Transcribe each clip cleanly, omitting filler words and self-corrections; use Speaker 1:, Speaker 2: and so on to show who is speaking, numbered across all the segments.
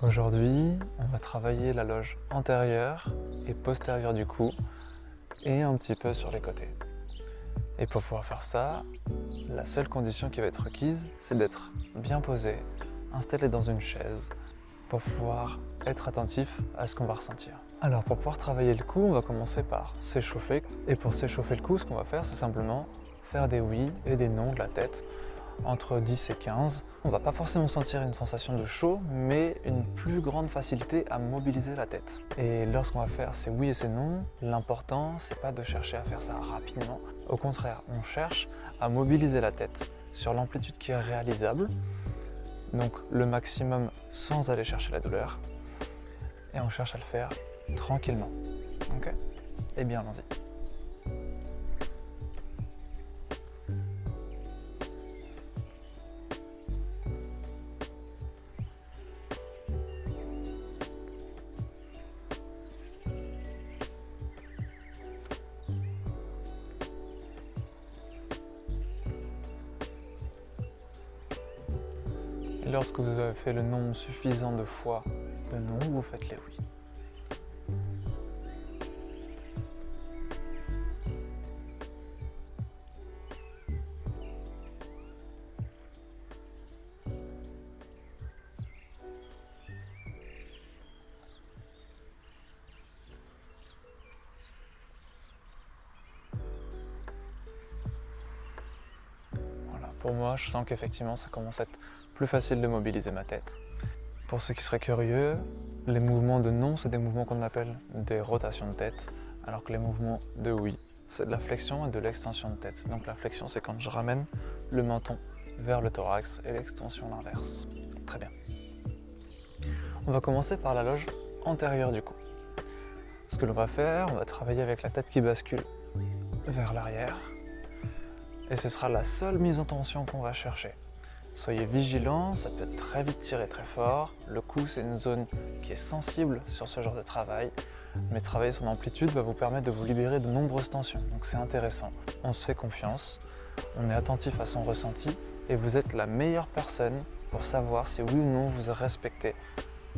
Speaker 1: Aujourd'hui, on va travailler la loge antérieure et postérieure du cou et un petit peu sur les côtés. Et pour pouvoir faire ça, la seule condition qui va être requise, c'est d'être bien posé, installé dans une chaise pour pouvoir être attentif à ce qu'on va ressentir. Alors pour pouvoir travailler le cou, on va commencer par s'échauffer. Et pour s'échauffer le cou, ce qu'on va faire, c'est simplement faire des oui et des non de la tête entre 10 et 15. On va pas forcément sentir une sensation de chaud, mais une plus grande facilité à mobiliser la tête. Et lorsqu'on va faire ces oui et ces non, l'important, c'est pas de chercher à faire ça rapidement. Au contraire, on cherche à mobiliser la tête sur l'amplitude qui est réalisable, donc le maximum sans aller chercher la douleur, et on cherche à le faire tranquillement. Ok ? Eh bien, allons-y. Et lorsque vous avez fait le nombre suffisant de fois de non, vous faites les oui. Voilà, pour moi, je sens qu'effectivement, ça commence à être plus facile de mobiliser ma tête. Pour ceux qui seraient curieux, les mouvements de non, c'est des mouvements qu'on appelle des rotations de tête, alors que les mouvements de oui, c'est de la flexion et de l'extension de tête. Donc la flexion, c'est quand je ramène le menton vers le thorax et l'extension l'inverse. Très bien. On va commencer par la loge antérieure du cou. Ce que l'on va faire, on va travailler avec la tête qui bascule vers l'arrière. Et ce sera la seule mise en tension qu'on va chercher. Soyez vigilants, ça peut très vite tirer très fort. Le cou, c'est une zone qui est sensible sur ce genre de travail. Mais travailler son amplitude va vous permettre de vous libérer de nombreuses tensions. Donc c'est intéressant. On se fait confiance, on est attentif à son ressenti et vous êtes la meilleure personne pour savoir si oui ou non vous respectez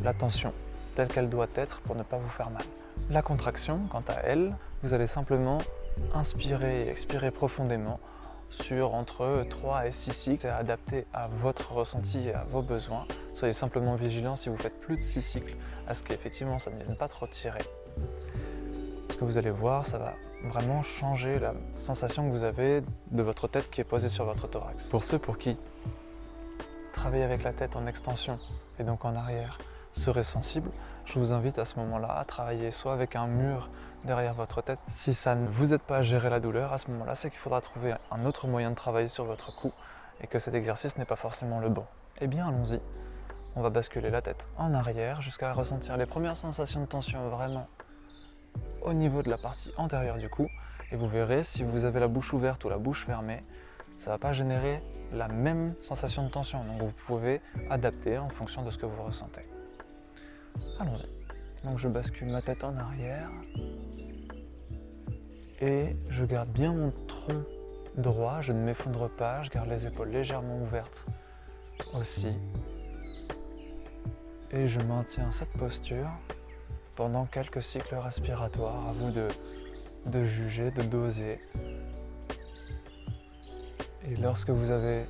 Speaker 1: la tension telle qu'elle doit être pour ne pas vous faire mal. La contraction, quant à elle, vous allez simplement inspirer et expirer profondément sur entre 3 et 6 cycles. C'est adapté à votre ressenti et à vos besoins. Soyez simplement vigilants si vous faites plus de 6 cycles à ce qu'effectivement ça ne vienne pas trop tirer. Ce que vous allez voir, ça va vraiment changer la sensation que vous avez de votre tête qui est posée sur votre thorax. Pour ceux pour qui travailler avec la tête en extension et donc en arrière serait sensible, je vous invite à ce moment-là à travailler soit avec un mur derrière votre tête. Si ça ne vous aide pas à gérer la douleur, à ce moment-là, c'est qu'il faudra trouver un autre moyen de travailler sur votre cou et que cet exercice n'est pas forcément le bon. Eh bien, allons-y. On va basculer la tête en arrière jusqu'à ressentir les premières sensations de tension vraiment au niveau de la partie antérieure du cou. Et vous verrez, si vous avez la bouche ouverte ou la bouche fermée, ça ne va pas générer la même sensation de tension. Donc vous pouvez adapter en fonction de ce que vous ressentez. Allons-y. Donc je bascule ma tête en arrière et je garde bien mon tronc droit, je ne m'effondre pas, je garde les épaules légèrement ouvertes aussi. Et je maintiens cette posture pendant quelques cycles respiratoires. À vous de juger, de doser. Et lorsque vous avez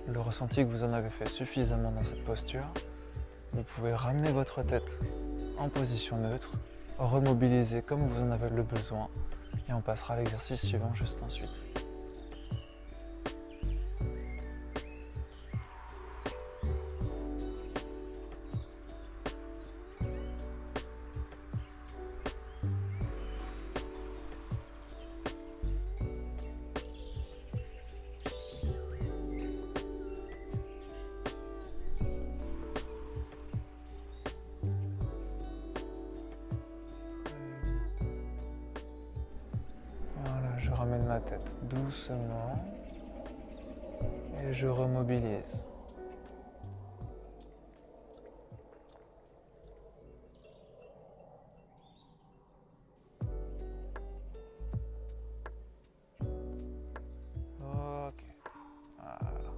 Speaker 1: le ressenti que vous en avez fait suffisamment dans cette posture, vous pouvez ramener votre tête en position neutre, remobiliser comme vous en avez le besoin et on passera à l'exercice suivant juste ensuite. Voilà, je ramène ma tête doucement et je remobilise. Ok, voilà.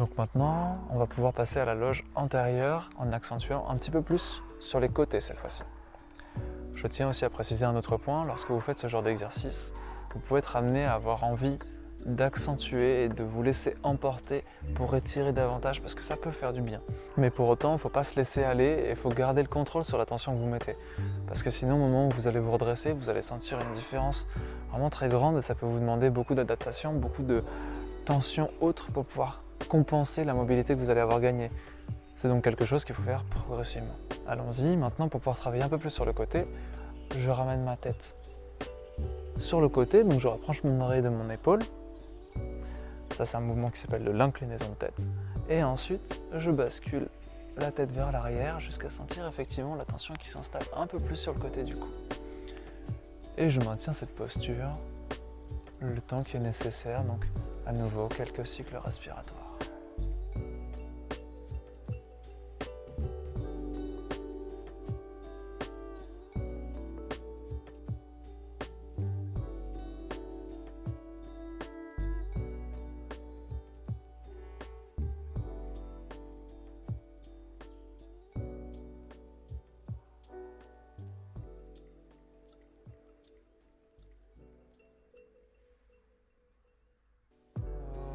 Speaker 1: Donc maintenant, on va pouvoir passer à la loge antérieure en accentuant un petit peu plus sur les côtés cette fois-ci. Je tiens aussi à préciser un autre point, lorsque vous faites ce genre d'exercice, vous pouvez être amené à avoir envie d'accentuer et de vous laisser emporter pour étirer davantage parce que ça peut faire du bien. Mais pour autant, il ne faut pas se laisser aller et il faut garder le contrôle sur la tension que vous mettez. Parce que sinon, au moment où vous allez vous redresser, vous allez sentir une différence vraiment très grande et ça peut vous demander beaucoup d'adaptation, beaucoup de tension autre pour pouvoir compenser la mobilité que vous allez avoir gagnée. C'est donc quelque chose qu'il faut faire progressivement. Allons-y, maintenant pour pouvoir travailler un peu plus sur le côté, je ramène ma tête sur le côté, donc je rapproche mon oreille de mon épaule. Ça c'est un mouvement qui s'appelle de l'inclinaison de tête. Et ensuite, je bascule la tête vers l'arrière jusqu'à sentir effectivement la tension qui s'installe un peu plus sur le côté du cou. Et je maintiens cette posture le temps qui est nécessaire, donc à nouveau quelques cycles respiratoires.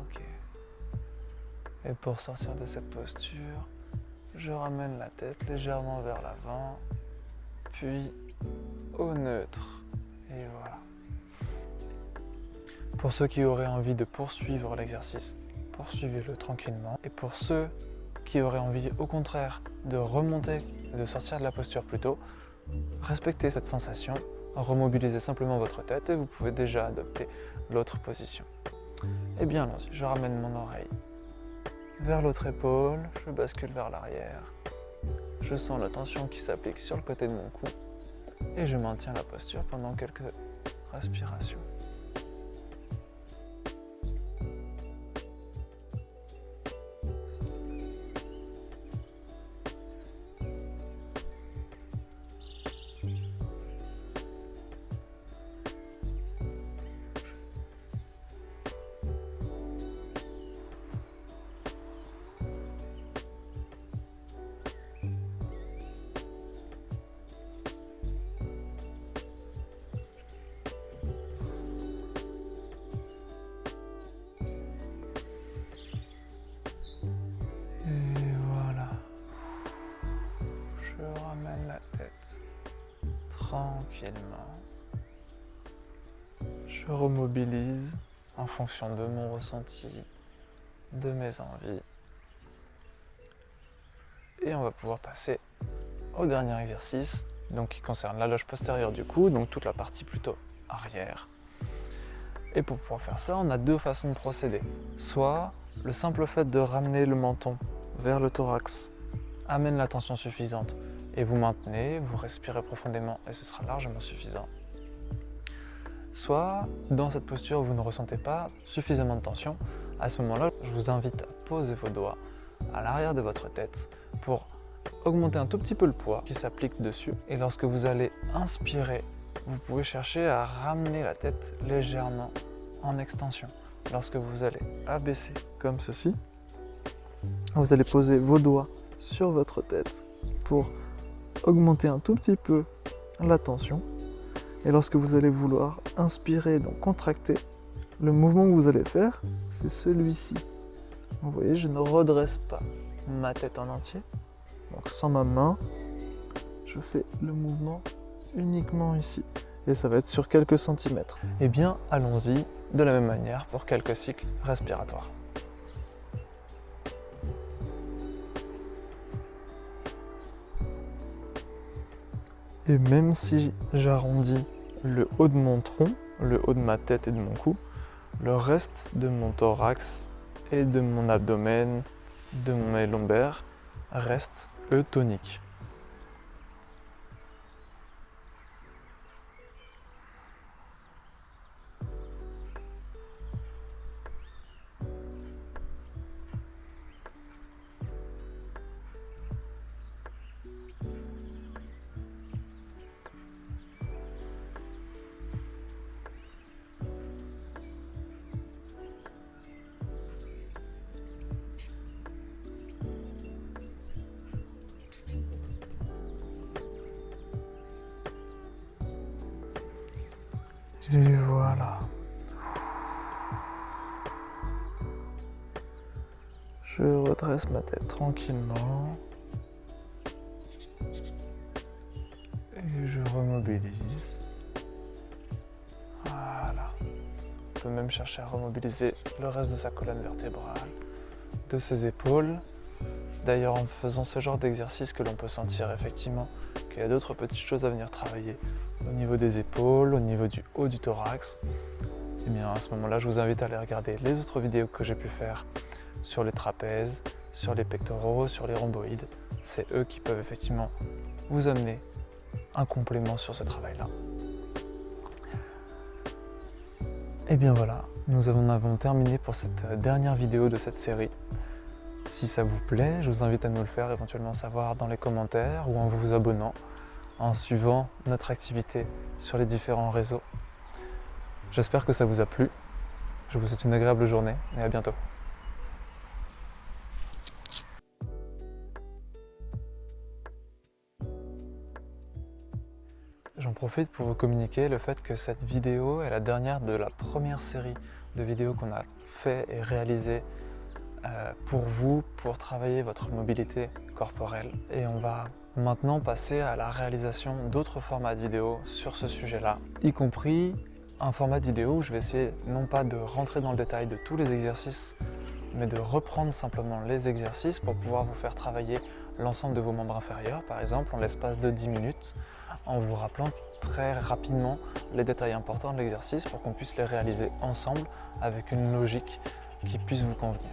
Speaker 1: Ok. Et pour sortir de cette posture, je ramène la tête légèrement vers l'avant, puis au neutre. Et voilà. Pour ceux qui auraient envie de poursuivre l'exercice, poursuivez-le tranquillement. Et pour ceux qui auraient envie, au contraire, de remonter, de sortir de la posture plus tôt, respectez cette sensation, remobilisez simplement votre tête et vous pouvez déjà adopter l'autre position. Et bien allons-y, je ramène mon oreille vers l'autre épaule, je bascule vers l'arrière, je sens la tension qui s'applique sur le côté de mon cou et je maintiens la posture pendant quelques respirations. Et voilà, je ramène la tête tranquillement. Je remobilise en fonction de mon ressenti, de mes envies. Et on va pouvoir passer au dernier exercice, donc qui concerne la loge postérieure du cou, donc toute la partie plutôt arrière. Et pour pouvoir faire ça, on a deux façons de procéder. Soit le simple fait de ramener le menton vers le thorax amène la tension suffisante et vous maintenez, vous respirez profondément et ce sera largement suffisant. Soit dans cette posture vous ne ressentez pas suffisamment de tension, à ce moment-là je vous invite à poser vos doigts à l'arrière de votre tête pour augmenter un tout petit peu le poids qui s'applique dessus et lorsque vous allez inspirer, vous pouvez chercher à ramener la tête légèrement en extension. Lorsque vous allez abaisser comme ceci, vous allez poser vos doigts sur votre tête pour augmenter un tout petit peu la tension. Et lorsque vous allez vouloir inspirer, donc contracter, le mouvement que vous allez faire, c'est celui-ci. Vous voyez, je ne redresse pas ma tête en entier. Donc sans ma main, je fais le mouvement uniquement ici. Et ça va être sur quelques centimètres. Eh bien, allons-y de la même manière pour quelques cycles respiratoires. Et même si j'arrondis le haut de mon tronc, le haut de ma tête et de mon cou, le reste de mon thorax et de mon abdomen, de mes lombaires, reste eux tonique. Voilà. Je redresse ma tête tranquillement. Et je remobilise. Voilà. On peut même chercher à remobiliser le reste de sa colonne vertébrale, de ses épaules. C'est d'ailleurs en faisant ce genre d'exercice que l'on peut sentir effectivement qu'il y a d'autres petites choses à venir travailler au niveau des épaules, au niveau du haut du thorax. Et bien à ce moment-là, je vous invite à aller regarder les autres vidéos que j'ai pu faire sur les trapèzes, sur les pectoraux, sur les rhomboïdes. C'est eux qui peuvent effectivement vous amener un complément sur ce travail-là. Et bien voilà, nous en avons terminé pour cette dernière vidéo de cette série. Si ça vous plaît, je vous invite à nous le faire éventuellement savoir dans les commentaires ou en vous abonnant, en suivant notre activité sur les différents réseaux. J'espère que ça vous a plu. Je vous souhaite une agréable journée et à bientôt. J'en profite pour vous communiquer le fait que cette vidéo est la dernière de la première série de vidéos qu'on a fait et réalisé pour vous, pour travailler votre mobilité corporelle. Et on va maintenant passer à la réalisation d'autres formats de vidéos sur ce sujet-là, y compris un format de vidéo où je vais essayer non pas de rentrer dans le détail de tous les exercices, mais de reprendre simplement les exercices pour pouvoir vous faire travailler l'ensemble de vos membres inférieurs, par exemple en l'espace de 10 minutes, en vous rappelant très rapidement les détails importants de l'exercice pour qu'on puisse les réaliser ensemble avec une logique qui puisse vous convenir.